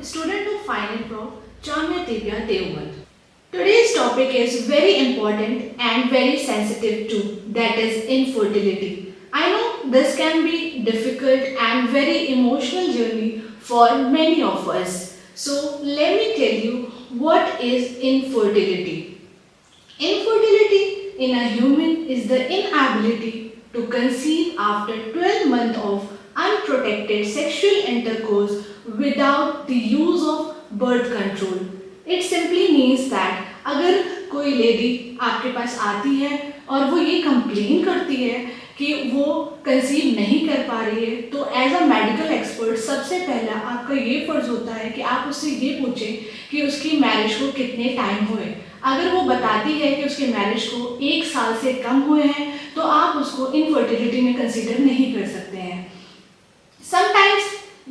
student of Final Pro, Chamya Divya Deogal. Today's topic is very important and very sensitive too, that is infertility. I know this can be difficult and very emotional journey for many of us. So let me tell you what is infertility. Infertility in a human is the inability to conceive after 12 months of unprotected sexual intercourse without the use of birth control. It simply means that अगर कोई lady आपके पास आती है और वो ये complain करती है कि वो कंसीव नहीं कर पा रही है, तो एज अ मेडिकल एक्सपर्ट सबसे पहला आपका ये फ़र्ज़ होता है कि आप उससे ये पूछें कि उसकी मैरिज को कितने टाइम हुए। अगर वो बताती है कि उसके मैरिज को 1 साल से कम हुए हैं, तो आप उसको इनफर्टिलिटी में कंसीडर नहीं कर सकते हैं। Sometimes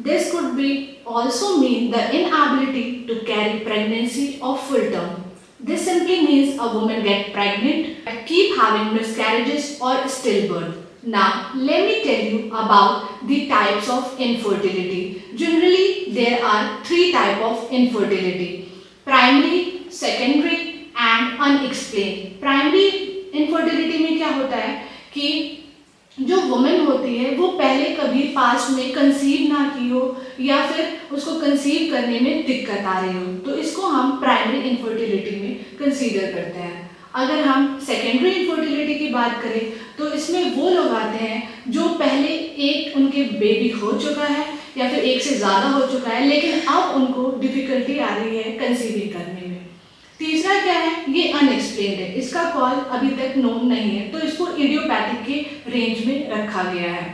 this could be also mean the inability to carry pregnancy of full term. This simply means a woman get pregnant, keep having miscarriages or stillbirth. Now, let me tell you about the types of infertility. Generally, there are 3 types of infertility: primary, secondary and unexplained. Primary infertility में क्या होता है कि जो women होती है वो पहले कभी पास्ट में कंसीव ना की हो या फिर उसको कंसीव करने में दिक्कत आ रही हो, तो इसको हम प्राइमरी इनफर्टिलिटी में कंसीडर करते हैं। अगर हम सेकेंडरी इनफर्टिलिटी की बात करें तो इसमें वो लोग आते हैं जो पहले एक उनके बेबी हो चुका है या फिर एक से ज़्यादा हो चुका है, लेकिन अब उनको डिफ़िकल्टी आ रही है कंसीविंग करने में। तीसरा क्या है, ये अनएक्सप्लेन्ड है, इसका कॉज अभी तक नोन नहीं है, तो इसको इडियोपैथिक के रेंज में रखा गया है।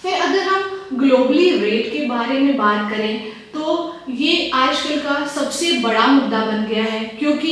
फिर अगर हम ग्लोबली रेट के बारे में बात करें तो ये आजकल का सबसे बड़ा मुद्दा बन गया है, क्योंकि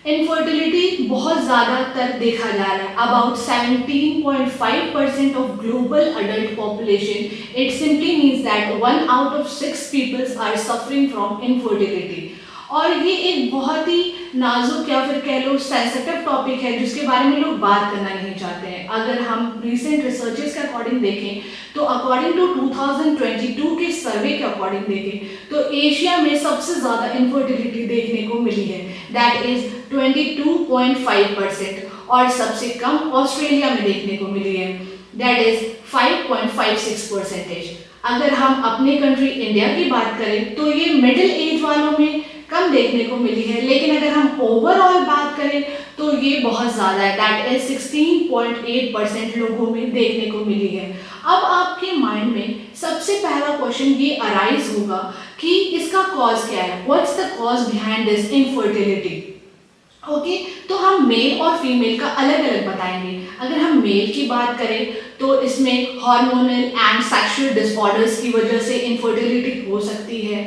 इनफर्टिलिटी बहुत ज़्यादातर देखा जा रहा है। About 17.5% of global adult population, it simply means that 1 out of 6 peoples are suffering from infertility. और ये एक बहुत ही नाजुक या फिर कह लो सेंसिटिव टॉपिक है जिसके बारे में लोग बात करना नहीं चाहते हैं। अगर हम रिसेंट रिसर्चेस के अकॉर्डिंग देखें तो अकॉर्डिंग टू 2022 के सर्वे के अकॉर्डिंग देखें तो एशिया में सबसे ज़्यादा इनफर्टिलिटी देखने को मिली है, दैट इज़ 22.5%, और सबसे कम ऑस्ट्रेलिया में देखने को मिली है, दैट इज़ 5.56%। अगर हम अपने कंट्री इंडिया की बात करें तो ये मिडिल एज वालों में कम देखने को मिली है, लेकिन अगर हम ओवरऑल बात करें तो ये बहुत ज़्यादा है, दैट इज 16.8% लोगों में देखने को मिली है। अब आपके माइंड में सबसे पहला क्वेश्चन ये अराइज होगा कि इसका कॉज क्या है, what's the cause behind this infertility. Okay, तो हम मेल और फीमेल का अलग अलग बताएंगे। अगर हम मेल की बात करें तो इसमें हार्मोनल एंड सेक्सुअल डिसऑर्डर्स की वजह से इनफर्टिलिटी हो सकती है,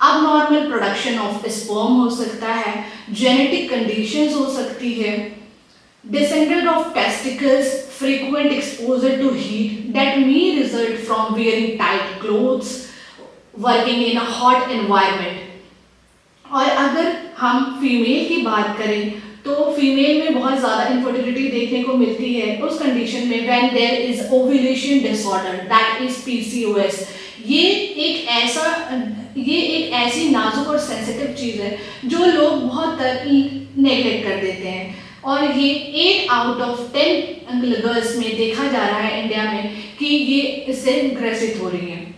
अब नॉर्मल प्रोडक्शन ऑफ स्पर्म हो सकता है, जेनेटिक कंडीशंस हो सकती है, descendant of testicles, frequent exposure to heat that may result from wearing tight clothes, working in a hot environment. और अगर हम फीमेल की बात करें तो फीमेल में बहुत ज़्यादा इनफर्टिलिटी देखने को मिलती है उस कंडीशन में when there is ovulation disorder, that is PCOS। ये एक ऐसी नाजुक और सेंसिटिव चीज़ है जो लोग बहुत नेगलेक्ट कर देते हैं, और ये 8 out of 10 गर्ल्स में देखा जा रहा है इंडिया में कि ये इससे ग्रसित हो रही हैं।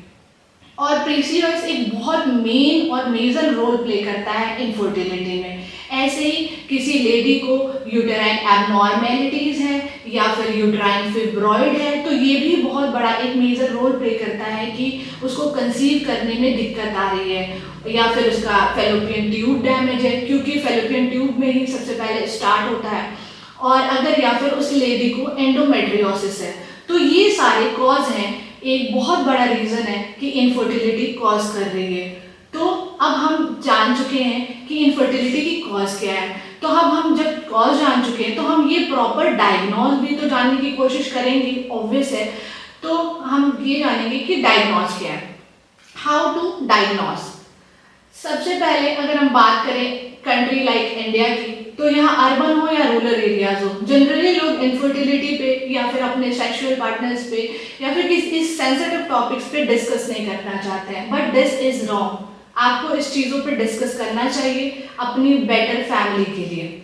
और PCOS एक बहुत मेन और मेजर रोल प्ले करता है इनफर्टिलिटी में। ऐसे ही किसी लेडी को यूटेराइन एबनॉर्मेलिटीज़ है या फिर यूटेराइन फिब्रॉइड है, तो ये भी बहुत बड़ा एक मेजर रोल प्ले करता है कि उसको कंसीव करने में दिक्कत आ रही है, या फिर उसका फेलोपियन ट्यूब डैमेज है, क्योंकि फेलोपियन ट्यूब में ही सबसे पहले स्टार्ट होता है, और अगर या फिर उस लेडी को एंडोमेट्रियोसिस है, तो ये सारे कॉज हैं, एक बहुत बड़ा रीज़न है कि इनफर्टिलिटी कॉज कर रही है। तो अब हम जान चुके हैं कि इनफर्टिलिटी की कॉज क्या है, तो अब हम जब कॉज जान चुके हैं तो हम ये प्रॉपर डायग्नोज भी तो जानने की कोशिश करेंगे, ऑब्वियस है। तो हम ये जानेंगे कि डायग्नोज क्या है, हाउ टू डायग्नोज। सबसे पहले अगर हम बात करें कंट्री लाइक इंडिया की, तो यहाँ अर्बन हो या रूरल एरियाज हो, जनरली लोग इनफर्टिलिटी पे या फिर अपने सेक्सुअल पार्टनर्स पे या फिर किसी सेंसिटिव टॉपिक्स पे डिस्कस नहीं करना चाहते हैं, बट दिस इज रॉन्ग। आपको इस चीज़ों पे डिस्कस करना चाहिए अपनी बेटर फैमिली के लिए।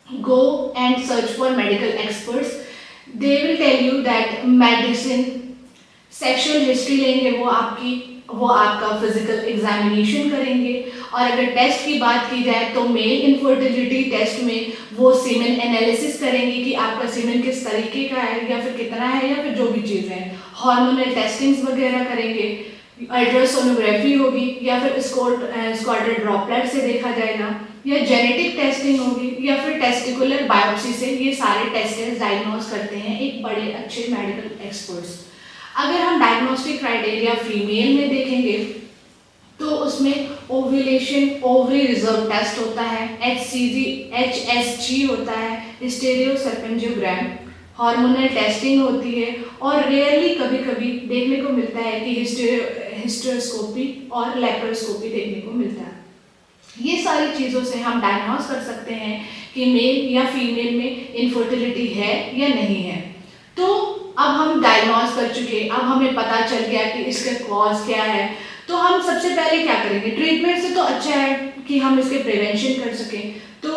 Go and search for medical experts, they will tell you that medicine, sexual history लेंगे वो आपका फिजिकल एग्जामिनेशन करेंगे। और अगर टेस्ट की बात की जाए तो मेल इनफर्टिलिटी टेस्ट में वो सीमेन एनालिसिस करेंगे कि आपका सीमेन किस तरीके का है या फिर कितना है या फिर जो भी चीज़ें हैं। हार्मोनल टेस्टिंग्स वगैरह करेंगे, अल्ट्रासोनोग्राफी होगी या फिर स्कॉटर ड्रॉपलेट से देखा जाएगा, या जेनेटिक टेस्टिंग होगी या फिर टेस्टिकुलर बायोप्सी से। ये सारे टेस्ट डायग्नोज करते हैं एक बड़े अच्छे मेडिकल एक्सपर्ट्स। अगर हम डायग्नोस्टिक क्राइटेरिया फीमेल में देखेंगे तो उसमें ओव्यूलेशन ओवरी रिजर्व टेस्ट होता है, HSG होता है, स्टेरियोसर्पिंजियोग्राम, हार्मोनल टेस्टिंग होती है और रेयरली कभी कभी देखने को मिलता है कि हिस्टेरोस्कोपी और लेप्रोस्कोपी देखने को मिलता है। ये सारी चीज़ों से हम डायग्नोज कर सकते हैं कि मेल या फीमेल में इनफर्टिलिटी है या नहीं है। तो अब हम डायग्नोज कर चुके, अब हमें पता चल गया कि इसका कॉज क्या है, तो हम सबसे पहले क्या करेंगे? ट्रीटमेंट से तो अच्छा है कि हम इसके प्रिवेंशन कर सकें। तो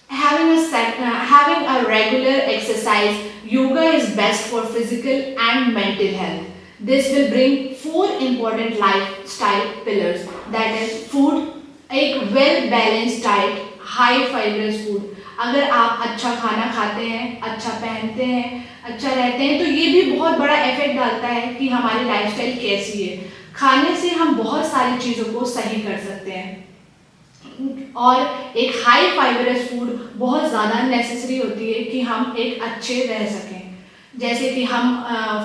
having a regular exercise, yoga is best for physical and mental health. This will bring 4 important lifestyle pillars, that is food, एक well balanced diet, high fibrous food. अगर आप अच्छा खाना खाते हैं, अच्छा पहनते हैं, अच्छा रहते हैं, तो ये भी बहुत बड़ा इफेक्ट डालता है कि हमारी लाइफस्टाइल कैसी है। खाने से हम बहुत सारी चीज़ों को सही कर सकते हैं और एक हाई फाइबरस फूड बहुत ज़्यादा नेसेसरी होती है कि हम एक अच्छे रह सकें। जैसे कि हम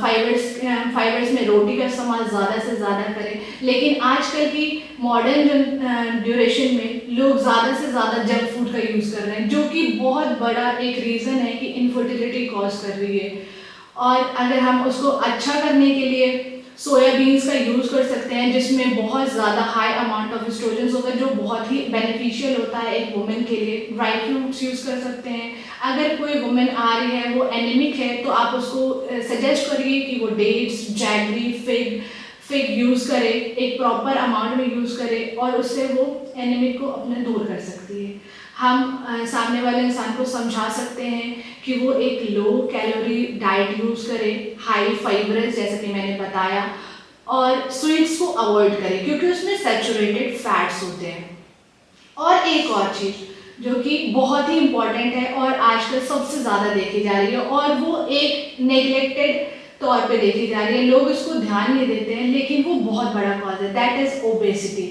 फाइबर्स में रोटी का इस्तेमाल ज़्यादा से ज़्यादा करें, लेकिन आजकल की मॉडर्न ड्यूरेशन में लोग ज़्यादा से ज़्यादा जंक फूड का यूज़ कर रहे हैं, जो कि बहुत बड़ा एक रीज़न है कि इनफर्टिलिटी कॉज कर रही है। और अगर हम उसको अच्छा करने के लिए सोयाबीन्स का यूज़ कर सकते हैं, जिसमें बहुत ज़्यादा हाई अमाउंट ऑफ एस्ट्रोजन्स होता है, जो बहुत ही बेनिफिशियल होता है एक वुमेन के लिए। ड्राई फ्रूट्स यूज़ कर सकते हैं। अगर कोई वुमेन आ रही है, वो एनीमिक है, तो आप उसको सजेस्ट करिए कि वो डेट्स, जैगरी, फिग यूज़ करे, एक प्रॉपर अमाउंट में यूज़ करे और उससे वो एनीमिक को अपने दूर कर सकती है। हम सामने वाले इंसान को समझा सकते हैं कि वो एक लो कैलोरी डाइट यूज़ करे, हाई फाइबरस जैसे कि मैंने बताया, और स्वीट्स को अवॉइड करें क्योंकि उसमें सैचुरेटेड फैट्स होते हैं। और एक और चीज़ जो कि बहुत ही इम्पॉर्टेंट है और आजकल सबसे ज़्यादा देखी जा रही है और वो एक नेग्लेक्टेड तौर पे देखी जा रही है, लोग इसको ध्यान नहीं देते हैं, लेकिन वो बहुत बड़ा कॉज है, दैट इज़ ओबेसिटी।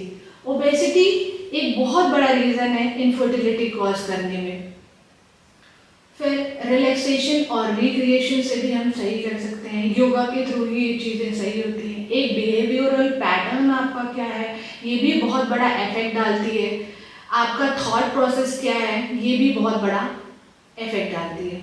ओबेसिटी एक बहुत बड़ा रीज़न है इनफर्टिलिटी कॉज करने में। फिर रिलैक्सेशन और रिक्रिएशन से भी हम सही कर सकते हैं, योगा के थ्रू ही ये चीज़ें सही होती हैं। एक बिहेवियरल पैटर्न आपका क्या है, ये भी बहुत बड़ा इफेक्ट डालती है। आपका थॉट प्रोसेस क्या है, ये भी बहुत बड़ा इफेक्ट डालती है।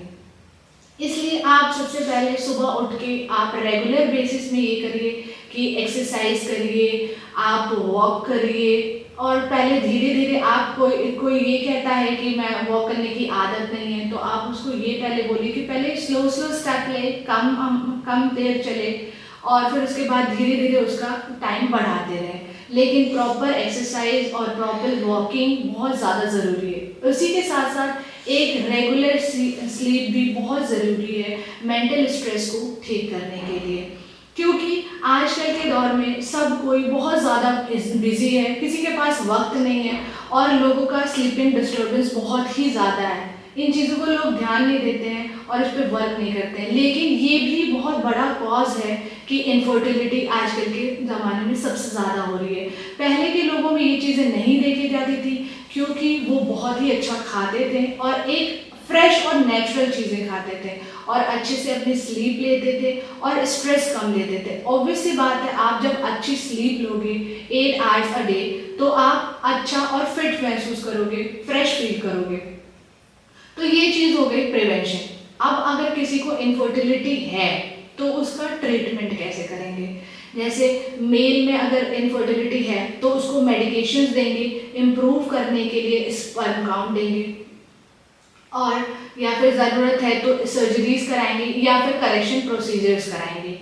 इसलिए आप सबसे पहले सुबह उठ के आप रेगुलर बेसिस में ये करिए कि एक्सरसाइज करिए, आप वॉक करिए, और पहले धीरे धीरे आप कोई ये कहता है कि मैं वॉक करने की आदत नहीं है, तो आप उसको ये पहले बोलिए कि पहले स्लो स्टेप ले, कम देर चले और फिर उसके बाद धीरे धीरे उसका टाइम बढ़ाते रहें। लेकिन प्रॉपर एक्सरसाइज और प्रॉपर वॉकिंग बहुत ज़्यादा ज़रूरी है। उसी के साथ साथ एक रेगुलर स्लीप भी बहुत ज़रूरी है मेंटल स्ट्रेस को ठीक करने के लिए, क्योंकि आजकल के दौर में सब कोई बहुत ज़्यादा बिजी है, किसी के पास वक्त नहीं है और लोगों का स्लीपिंग डिस्टर्बेंस बहुत ही ज़्यादा है। इन चीज़ों को लोग ध्यान नहीं देते हैं और इस पर वर्क नहीं करते हैं, लेकिन ये भी बहुत बड़ा कॉज है कि इनफर्टिलिटी आजकल के ज़माने में सबसे ज़्यादा हो रही है। पहले के लोगों में ये चीज़ें नहीं देखी जाती थी क्योंकि वो बहुत ही अच्छा खाते थे और एक फ्रेश और नेचुरल चीज़ें खाते थे और अच्छे से अपनी स्लीप लेते थे और स्ट्रेस कम लेते थे। ऑब्वियस सी बात है, आप जब अच्छी स्लीप लोगे 8 आवर्स अ डे, तो आप अच्छा और फिट महसूस करोगे, फ्रेश फील करोगे। तो ये चीज़ हो गई प्रिवेंशन। अब अगर किसी को इनफर्टिलिटी है तो उसका ट्रीटमेंट कैसे करेंगे? जैसे मेल में अगर इनफर्टिलिटी है तो उसको मेडिकेशंस देंगे इम्प्रूव करने के लिए, स्पर्म काउंट देंगे, और या फिर ज़रूरत है तो सर्जरीज कराएंगे या फिर करेक्शन प्रोसीजर्स कराएंगे।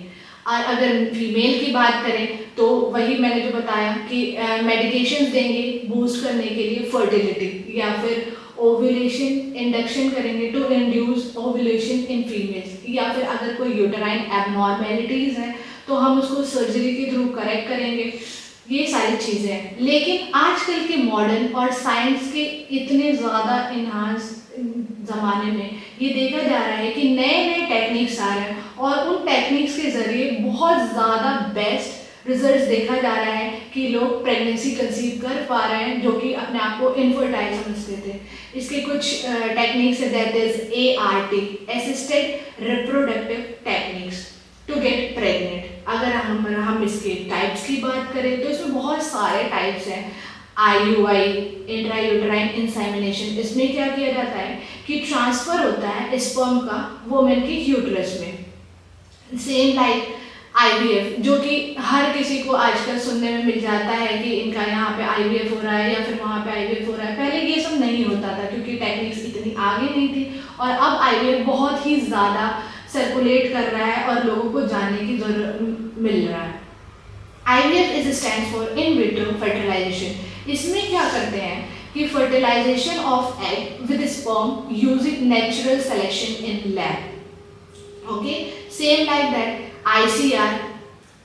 और अगर फीमेल की बात करें तो वही मैंने जो बताया कि मेडिकेशंस देंगे बूस्ट करने के लिए फर्टिलिटी, या फिर ओव्यूलेशन इंडक्शन करेंगे to induce ovulation in females, या फिर अगर कोई यूटेराइन एबनॉर्मेलिटीज़ है तो हम उसको सर्जरी के थ्रू करेक्ट करेंगे। ये सारी चीज़ें हैं। लेकिन आजकल के मॉडर्न और साइंस के इतने ज़्यादा इन्हांस ज़माने में ये देखा जा रहा है कि नए नए टेक्निक्स आ रहे हैं और उन टेक्निक्स के ज़रिए बहुत ज़्यादा बेस्ट रिजल्ट्स देखा जा रहा है कि लोग प्रेगनेंसी कंसीव कर पा रहे हैं, जो कि अपने आप को इनफर्टाइल समझते थे। इसके कुछ टेक्निक्स है, that is ART, assisted reproductive techniques to get pregnant. अगर हम इसके टाइप्स की बात करें तो इसमें बहुत सारे टाइप्स हैं। IUI, इंट्रायूटेराइन इंसेमिनेशन, इसमें क्या किया जाता है कि ट्रांसफ़र होता है स्पर्म का वुमेन के यूट्रस में। सेम लाइक IVF, जो कि हर किसी को आजकल सुनने में मिल जाता है कि इनका यहाँ पे IVF हो रहा है या फिर वहाँ पे IVF हो रहा है। पहले ये सब नहीं होता था क्योंकि टेक्निक्स इतनी आगे नहीं थी, और अब IVF बहुत ही ज़्यादा सर्कुलेट कर रहा है और लोगों को जानने की जरूरत मिल रहा है। IVF is stand for in vitro fertilization. इसमें क्या करते हैं कि fertilization of egg with sperm using natural selection in lab. Okay, same like that ICR,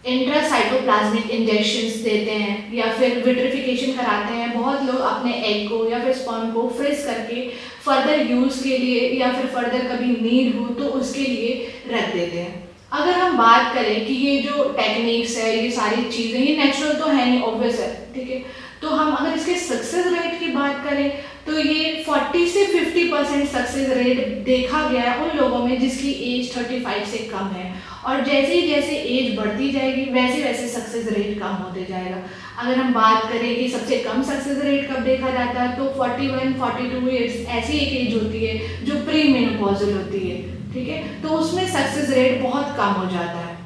intracytoplasmic injections देते हैं या फिर विट्रिफिकेशन कराते हैं। बहुत लोग अपने एग को या फिर स्पर्म को फ्रीज करके फर्दर यूज़ के लिए या फिर फर्दर कभी नीड हो तो उसके लिए रख देते हैं। अगर हम बात करें कि ये जो टेक्निक्स है, ये सारी चीज़ें, ये नेचुरल तो है नहीं, ऑब्वियस है, ठीक है। तो हम अगर इसके सक्सेस रेट की बात करें तो ये 40 से 50% सक्सेस रेट देखा गया है उन लोगों में जिसकी एज 35 से कम है, और जैसे ही जैसे एज बढ़ती जाएगी वैसे वैसे सक्सेस रेट कम होते जाएगा। अगर हम बात करें कि सबसे कम सक्सेस रेट कब देखा जाता है तो 41-42 ईयर्स ऐसी एक एज होती है जो प्री मेनोपॉजल होती है, ठीक है। तो उसमें सक्सेस रेट बहुत कम हो जाता है।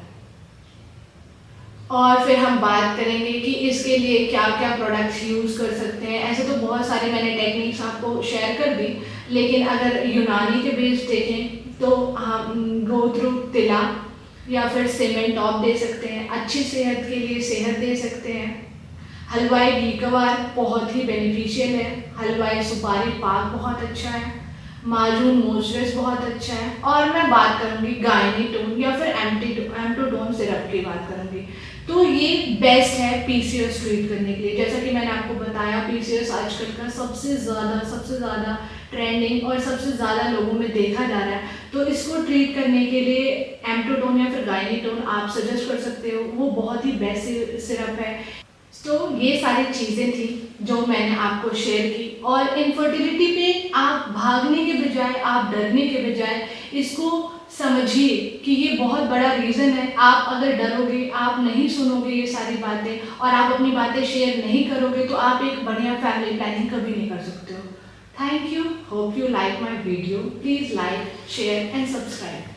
और फिर हम बात करेंगे कि इसके लिए क्या क्या प्रोडक्ट्स यूज़ कर सकते हैं। ऐसे तो बहुत सारे मैंने टेक्निक्स आपको शेयर कर दी, लेकिन अगर यूनानी के बेस देखें तो हम गो थ्रू तिला या फिर सीमेंट टॉप दे सकते हैं, अच्छी सेहत के लिए सेहत दे सकते हैं। हलवाई घीकवार बहुत ही बेनिफिशियल है, हलवाई सुपारी पाक बहुत अच्छा है, माजून मोजरेस बहुत अच्छा है, और मैं बात करूँगी गायनीटोन या फिर एम्टोडोन सिरप की बात करूँगी। तो ये बेस्ट है PCOS ट्रीट करने के लिए। जैसा कि मैंने आपको बताया, PCOS आजकल का सबसे ज़्यादा ट्रेंडिंग और सबसे ज़्यादा लोगों में देखा जा रहा है। तो इसको ट्रीट करने के लिए एम्टोडोन या फिर गायनीटोन आप सजेस्ट कर सकते हो, वो बहुत ही बेस्ट सिरप है। तो ये सारी चीज़ें थी जो मैंने आपको शेयर की, और इनफर्टिलिटी पे आप भागने के बजाय, आप डरने के बजाय इसको समझिए कि ये बहुत बड़ा रीज़न है। आप अगर डरोगे, आप नहीं सुनोगे ये सारी बातें और आप अपनी बातें शेयर नहीं करोगे तो आप एक बढ़िया फैमिली प्लानिंग कभी नहीं कर सकते हो। Thank you, hope you like my video. Please like, share and subscribe.